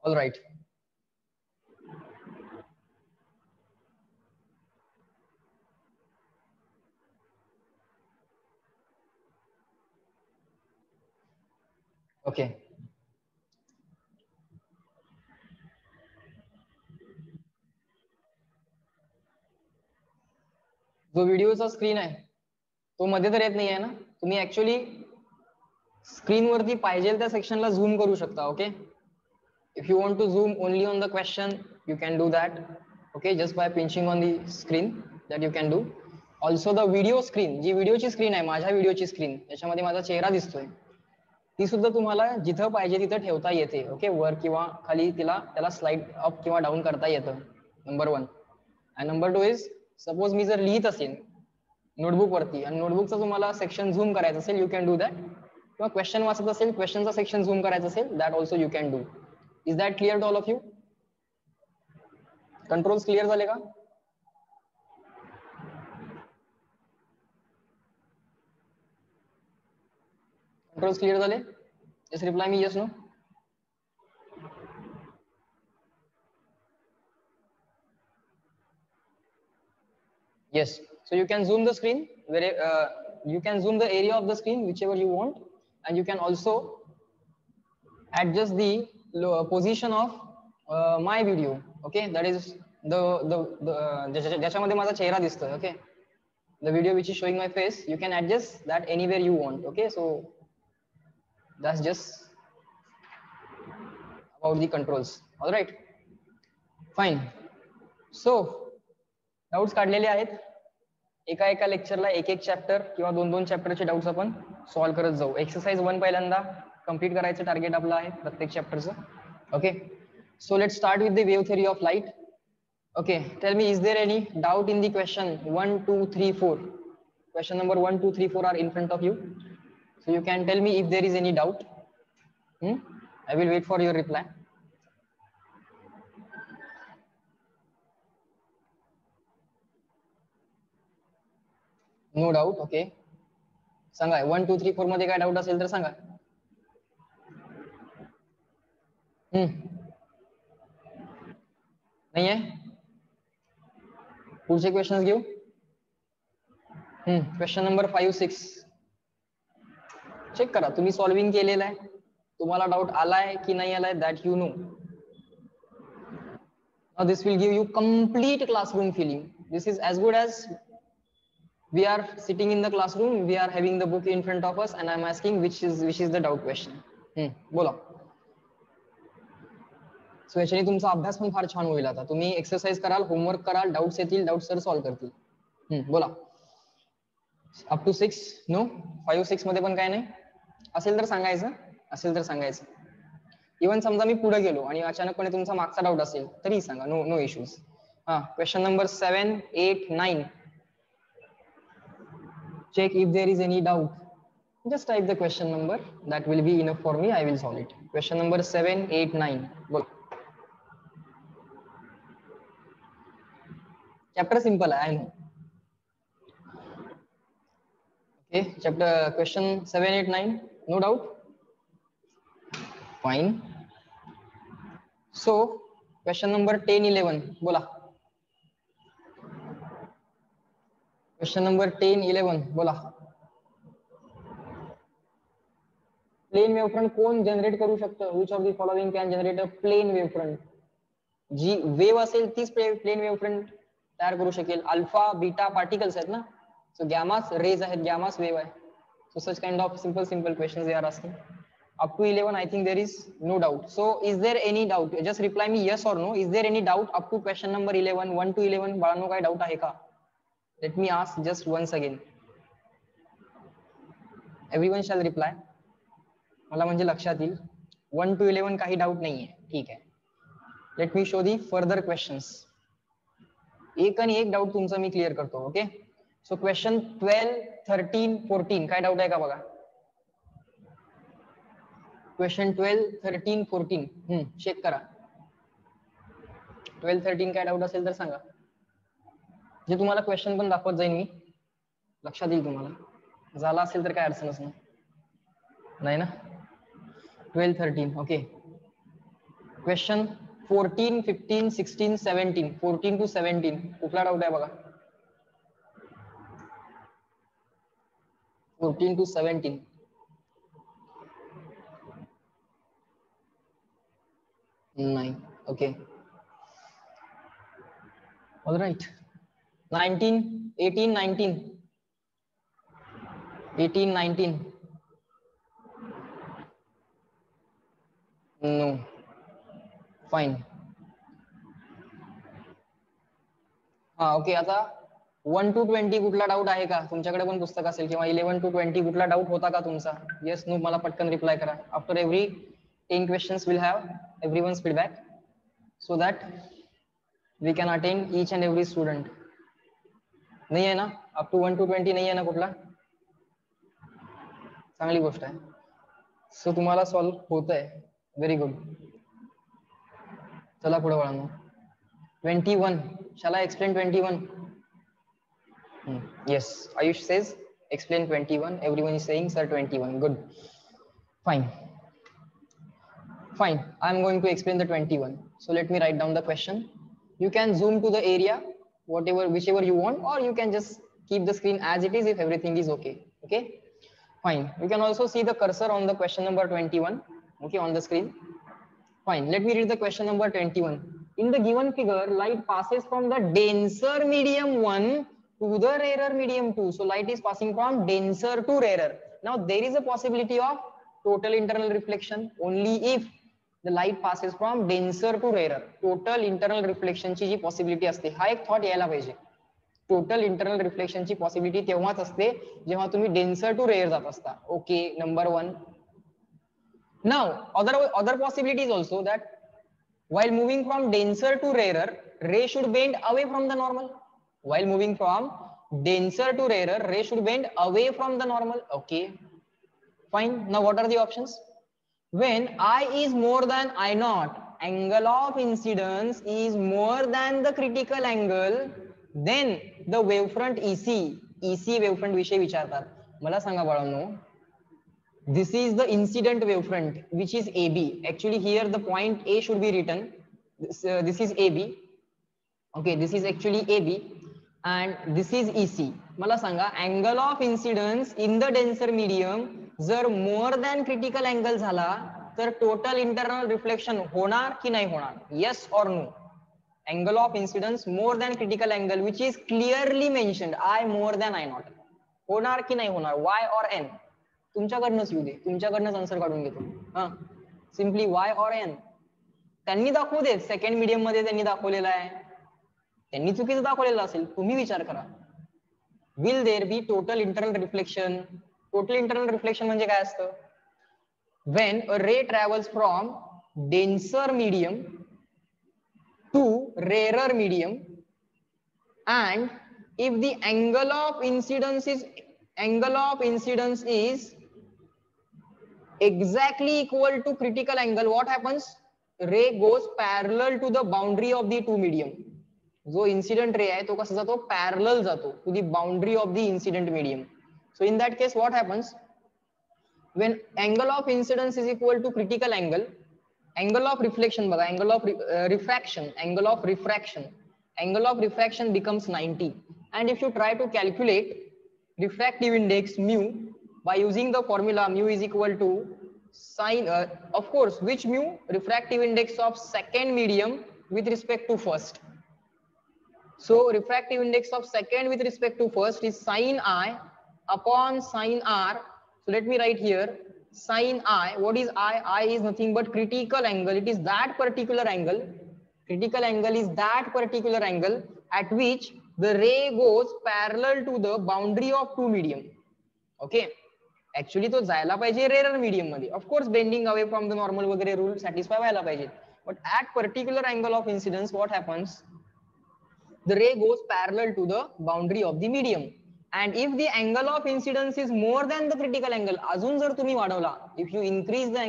All right. Okay. जो व्हिडिओचा screen आहे तो मध्ये तर येत नाही आहे ना. तुम्ही ऍक्च्युअली स्क्रीन वरती पाहिजे त्या सेक्शनला झूम करू शकता. Okay. If you want to zoom only on the question, you can do that. Okay, just by pinching on the screen, that you can do. Also the video screen, जी व्हिडिओची screen आहे, माझ्या व्हिडिओची स्क्रीन, त्याच्यामध्ये माझा चेहरा दिसतोय, ती सुद्धा तुम्हाला जिथं पाहिजे तिथं ठेवता येते. ओके, वर किंवा खाली त्याला स्लाइड अप किंवा डाऊन करता येतं. नंबर 1. आणि नंबर 2 इज, सपोज मी जर लिहित असेल नोटबुक वरती आणि नोटबुकचा तुम्हाला सेक्शन झूम करायचं असेल, यू कॅन डू दॅट. किंवा क्वेश्चन वाचत असेल, क्वेश्चनचा सेक्शन झूम करायचं असेल, that also you can do. Is that clear to all of you? Controls clear झाले का? Controls clear झाले? Just reply me yes, no. Yes. So you can zoom the screen. You can zoom the area of the screen whichever you want, and you can also adjust the position of my video. Okay, that is ज्याच्यामध्ये माझा चेहरा दिसतोय. Okay, the video which is showing my face, you can adjust that anywhere you want. Okay, so that's just about the controls. All right, fine. So doubts काढलेले आहेत. एका लेक्चरला एक chapter किंवा 2 चॅप्टरचे doubts आपण सॉल्व्ह करत जाऊ. एक्सरसाइज 1 पहिल्यांदा complete करायचं टार्गेट आपलं आहे प्रत्येक चॅप्टरचं. Okay, so let start with the wave theory of light. Okay, tell me, is there any doubt in the question 1, 2, 3, 4? Question number 1, 2, 3, 4 are in front of you. So you can tell me if there is any doubt. I will wait for your reply. No doubt. Okay. सांगा 1, 2, 3, 4 मध्ये काय doubt असेल तर सांगा. नाहीये? पुढचे question घेऊ. Question number 5, 6 check करा. तुम्ही solving केलेलं आहे, तुम्हाला डाऊट आलाय की नाही आलाय, that you know. Now this will give you complete classroom feeling. This is as good as we are sitting in the classroom, we are having the book in front of us and I'm asking which is the doubt question. बोला. सो याच्याने तुमचा अभ्यास पण फार छान होईल. आता तुम्ही exercise कराल, होमवर्क कराल, डाउट्स येतील, डाउट सर सॉल्व्ह करतील. बोला. Up to 6? नो. 5, 6 मध्ये पण काय नाही असेल तर सांगायचं, असेल तर सांगायचं. इव्हन समजा मी पुढे गेलो आणि अचानकपणे तुमचा मागचा डाऊट असेल तरी सांगा. No issues. Question number 7, 8, 9. check if there is any doubt. Just type the question number, that will be enough for me. I will solve it. Question number 7, 8, 9. बोलो. Chapter simple है, I know. Okay, chapter question 7, 8, 9. No doubt. Fine. So question number 10, 11. बोला. Question number 10, 11. बोला. Plane wavefront कोण generate करू शकतं? Which of the following can generate a plane wavefront? जी wave असेल तीच प्लेन वेवफ्रंट तयार करू शकेल. अल्फा बीटा पार्टिकल्स आहेत ना, सो गॅमास रेज आहेत, गॅमास वेव आहे. So such kind of simple questions they are asking. Up to 11 I think there is no doubt. So is there any doubt? Just reply me yes or no. Is there any doubt up to question number 11, 1 to 11? बाळांनो काय doubt आहे का? Let me ask just once again. Everyone shall reply. मला म्हणजे लक्षात येईल. 1 to 11 काही doubt नाहीये. ठीक आहे. लेट मी शो दी फर्दर क्वेश्चन्स. एक आणि एक डाऊट तुमचा मी क्लिअर करतो. ओके, सो क्वेश्चन 12, 13, 14 काय डाऊट आहे का बघा. क्वेश्चन 12, 13, 14 चेक करा. 12, 13 काय डाऊट असेल तर सांगा. जे तुम्हाला क्वेश्चन पण दाखवत जाईन मी, लक्षात येईल तुम्हाला. झाला असेल तर काय अडचणच नाही ना. 12, 13 ओके. क्वेश्चन 14, 15, 16, 17, 14 to 17 कुठला डाऊट आहे बघा. 14 to 17. नाही. Okay. All right. 19, 18, 19. 18, 19. No. Fine. हा ओके. आता 1 to 20 कुठला डाऊट आहे का तुमच्याकडे? पण पुस्तक असेल किंवा 11 to 20 कुठला डाऊट होता का तुमचा? येस नो मला पटकन रिप्लाय करा. After every 10 questions will have everyone's feedback so that we can attend each and every student. नाही आहे ना? अप टू 1 to 20 नाही आहे ना कुठला? चांगली गोष्ट आहे. सो तुम्हाला सॉल्व्ह होत आहे. Very good. चला पुढे वळा. 21. Shall I explain 21? Yes. Ayush says explain 21. Everyone is saying sir 21. Good. Fine. Fine. I'm going to explain the 21. So let me write down the question. You can zoom to the area, whichever you want, or you can just keep the screen as it is if everything is okay. Okay. Fine. You can also see the cursor on the question number 21. Okay, on the screen. Fine. Let me read the question number 21. In the given figure, light passes from the denser medium 1 to the rarer medium 2. So light is passing from denser to rarer. Now there is a possibility of total internal reflection only if the light passes from denser to rarer. Total internal reflection ची जी possibility असते, हा एक thought यायला पाहिजे. Total internal reflection ची possibility तेव्हाच असते जेव्हा तुम्ही डेन्सर टू रेअर जात असता. Okay, number 1. Now, other possibility is also that while moving from denser to rarer, ray should bend away from the normal. While moving from denser to rarer, ray should bend away from the normal. Okay, fine. Now, what are the options? When I is more than I naught, angle of incidence is more than the critical angle, then the wavefront EC wavefront विषयी विचारतात. मला सांगा बाळांनो, this is the incident wavefront which is AB. Actually here the point A should be written. This is AB. Okay, this is actually AB and this is EC. मला सांगा angle of incidence in the denser medium जर more than critical angle झाला तर total internal reflection होणार की नाही होणार? Yes or no? Angle of incidence more than critical angle which is clearly mentioned I more than I not. होणार की नाही होणार? Y or N? तुमच्याकडनंच येऊ दे, तुमच्याकडनंच आन्सर काढून घेतो. हा, सिम्पली Y or N. त्यांनी दाखवू देत, सेकंड मीडियम मध्ये त्यांनी दाखवलेलं आहे, त्यांनी चुकीचं दाखवलेलं असेल, तुम्ही विचार करा. Will there be total internal reflection? Total internal reflection म्हणजे काय असतं? when a ray travels from denser medium to rarer medium and if the angle of incidence is exactly equal to critical angle, what happens? Ray goes parallel to the boundary of the two medium. जो incident ray आहे तो कसा जातो? Parallel जातो to the boundary of the incident medium. So in that case what happens? When angle of incidence is equal to critical angle, angle of reflection बघा, angle of refraction, angle of refraction becomes 90. And if you try to calculate refractive index mu by using the formula mu is equal to sine, of course, which mu? Refractive index of second medium with respect to first. So refractive index of second with respect to first is sine I upon sine R. So let me write here sine I. What is I? I is nothing but critical angle. It is that particular angle. Critical angle is that particular angle at which the ray goes parallel to the boundary of two medium. Okay. Actually तो जायला पाहिजे rarer medium मध्ये. Of course bending away from the normal वगैरे rule satisfy व्हायला पाहिजे. But at particular angle of incidence what happens? The ray goes parallel to the boundary of the medium. And if the angle of incidence is more than the critical angle, अजून जर तुम्ही वाढवला, if you increase the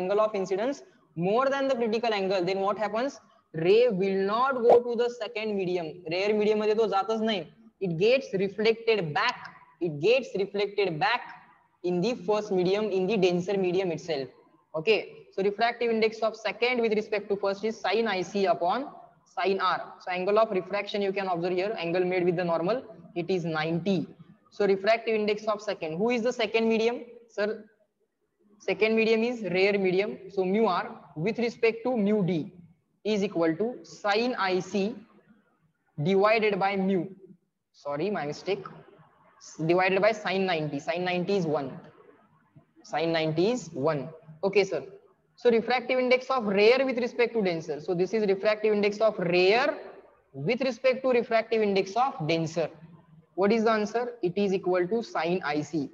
angle of incidence more than the critical angle, then what happens? Ray will not go to the second medium. Rare medium मध्ये तो जातच नाही. It gets reflected back. It gets reflected back in the first medium, in the denser medium itself. Okay, so refractive index of second with respect to first is sin IC upon sin R. So angle of refraction you can observe here, angle made with the normal, it is 90. So refractive index of second. Who is the second medium? Sir, second medium is rare medium. So mu R with respect to mu D is equal to sin IC divided by mu. Sorry, my mistake. Divided by sin 90. Sin 90 is 1. Sin 90 is 1. Okay, sir. So refractive index of rare with respect to denser. So this is refractive index of rare with respect to refractive index of denser. What is the answer? It is equal to sin IC.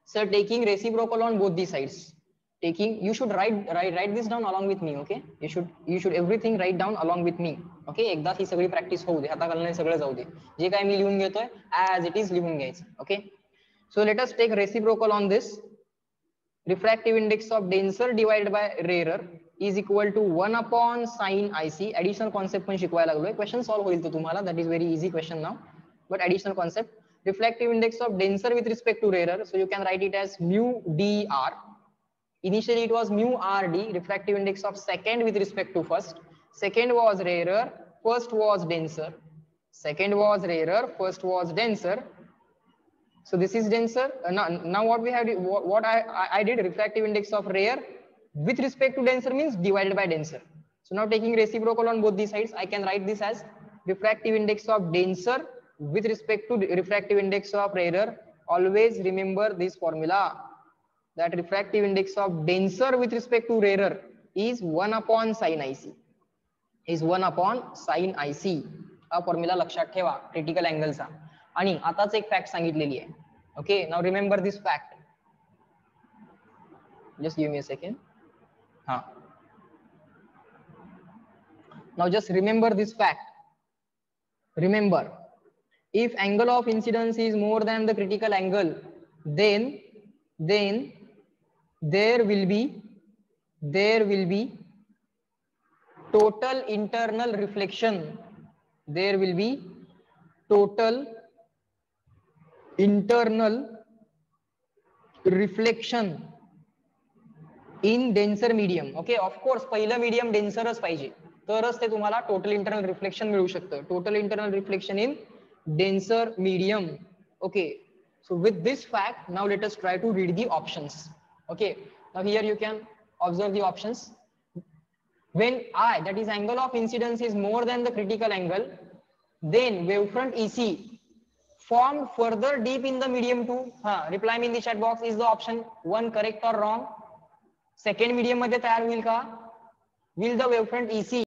Sir, taking reciprocal on both the sides. Taking, you should write this down along with me. Okay, you should everything write down along with me. Okay, एकदा ही सगळी practice होऊ दे, हाताखालनं सगळं जाऊ दे. जे काय मी लिहून घेतोय as it is लिहून घ्यायचं. Okay, so let us take reciprocal on this. Refractive index of denser divided by rarer is equal to 1 upon sin IC. Additional concept पण शिकवायला लागलोय. Question solve होईल तो तुम्हाला. That is very easy question now. But additional concept. Refractive index of denser with respect to rarer. So you can write it as mu dr. Initially it was mu rd. Refractive index of second with respect to first. Second was rarer. First was denser. Second was rarer. First was denser. So this is denser. Now what we have, what I did, refractive index of rare with respect to denser means divided by denser. So now taking reciprocal on both these sides, I can write this as refractive index of denser with respect to refractive index of rarer. Always remember this formula, that refractive index of denser with respect to rarer is 1 upon sin IC. Is 1 upon sin IC. हा formula लक्षात ठेवा critical अँगलचा. आणि आताच एक fact सांगितलेली आहे. Okay, now remember this fact. Just give me a second. हा, now just remember this fact. Remember, if angle of incidence is more than the critical angle, then there will be total internal reflection. There will be total internal reflection in denser medium. Okay, of course पहिलं medium denserच पाहिजे, तरच ते तुम्हाला total internal reflection मिळू शकतं. Total internal reflection in denser medium. Okay, so with this fact, now let us try to read the options. Okay, now here you can observe the options. When I, that is angle of incidence, is more than the critical angle, then wavefront EC formed further deep in the medium 2. Reply me in the chat box. Is the option 1 correct or wrong? Second medium मध्ये तयार होईल का? Will the wavefront EC